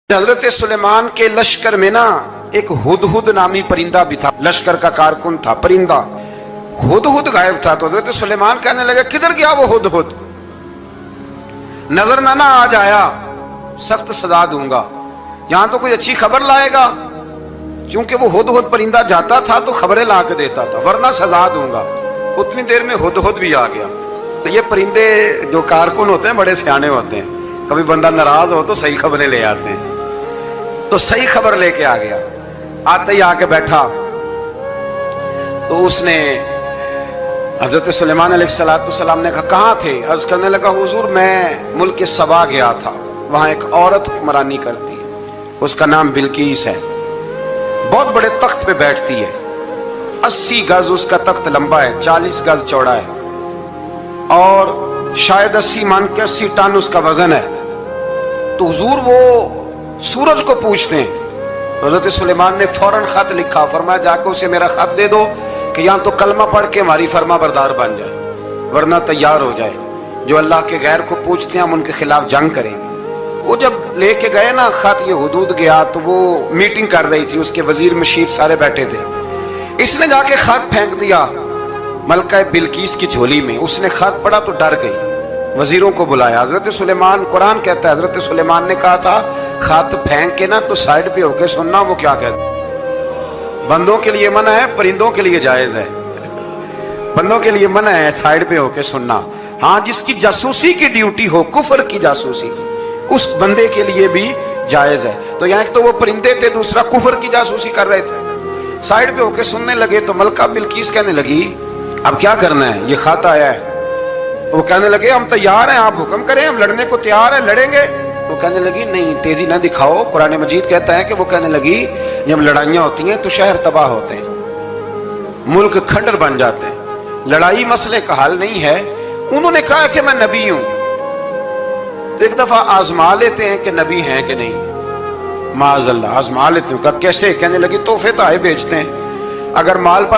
हजरत सुलेमान के लश्कर में ना एक हुदहुद नामी परिंदा भी था। लश्कर का कारकुन था, परिंदा। हुदहुद गायब था तो हजरत सुलेमान कहने लगे किधर गया वो हुदहुद, नजर ना आज आया, सख्त सजा दूंगा। यहां तो कोई अच्छी खबर लाएगा, क्योंकि वो हुदहुद परिंदा जाता था तो खबरें ला के देता था, वरना सजा दूंगा। उतनी देर में हुदहुद भी आ गया। तो ये परिंदे जो कारकुन होते हैं बड़े सियाने होते हैं, कभी बंदा नाराज हो तो सही खबरें ले आते हैं। तो सही खबर लेके आ गया। आते ही आके बैठा तो उसने हजरत सुलेमान अलैहिस्सलाम ने कहा कहाँ थे? अर्ज करने लगा हुजूर मैं मुल्क सबा गया था, वहां एक औरत हुक्मरानी करती है, उसका नाम बिल्कीस है, बहुत बड़े तख्त पे बैठती है, 80 गज उसका तख्त लंबा है, 40 गज चौड़ा है, और शायद 80 मन के 80 टन उसका वजन है। तो हुजूर वो सूरज को पूछते हैं। हज़रत सुलेमान ने फौरन खत लिखा, फरमाया जाकर उसे मेरा खत दे दो कि यहाँ तो कलमा पढ़ के हमारी फर्मा बरदार बन जाए, वरना तैयार हो जाए। जो अल्लाह के गैर को पूछते हैं हम उनके खिलाफ जंग करेंगे। वो जब लेके गए ना खत, ये हुदूद गया तो वो मीटिंग कर रही थी, उसके वजीर मशीर सारे बैठे थे। इसने जाके खत फेंक दिया मलका बिल्कीस की झोली में। उसने खत पढ़ा तो डर गई, वजीरों को बुलाया। हजरत सुलेमान, कुरान कहता है हजरत सुलेमान ने कहा था खत फेंक के ना तो साइड पे होके सुनना वो क्या कहता है। बंदों के लिए मना है, परिंदों के लिए जायज है। बंदों के लिए मना है साइड पे होके सुनना। हाँ, जिसकी जासूसी की ड्यूटी हो, कुफर की जासूसी, उस बंदे के लिए भी जायज है। तो यहाँ एक तो वो परिंदे थे, दूसरा कुफर की जासूसी कर रहे थे। साइड पे होके सुनने लगे तो मलका बिल्कीस कहने लगी अब क्या करना है, ये खत आया है। तो वो कहने लगे हम तैयार हैं, आप हुक्म करें, हम लड़ने को तैयार हैं, लड़ेंगे। वो कहने लगी नहीं, तेजी ना दिखाओ। कुरान मजीद कहता है कि वो कहने लगी जब लड़ाइयां होती हैं तो शहर तबाह होते हैं, मुल्क खंडर बन जाते हैं, लड़ाई मसले का हल नहीं है। उन्होंने कहा कि मैं नबी हूं, तो एक दफा आजमा लेते हैं कि नबी हैं कि नहीं। माज़अल्लाह आजमा लेते हैं। कहा कैसे? कहने लगी तोहफे तो आए भेजते हैं, अगर माल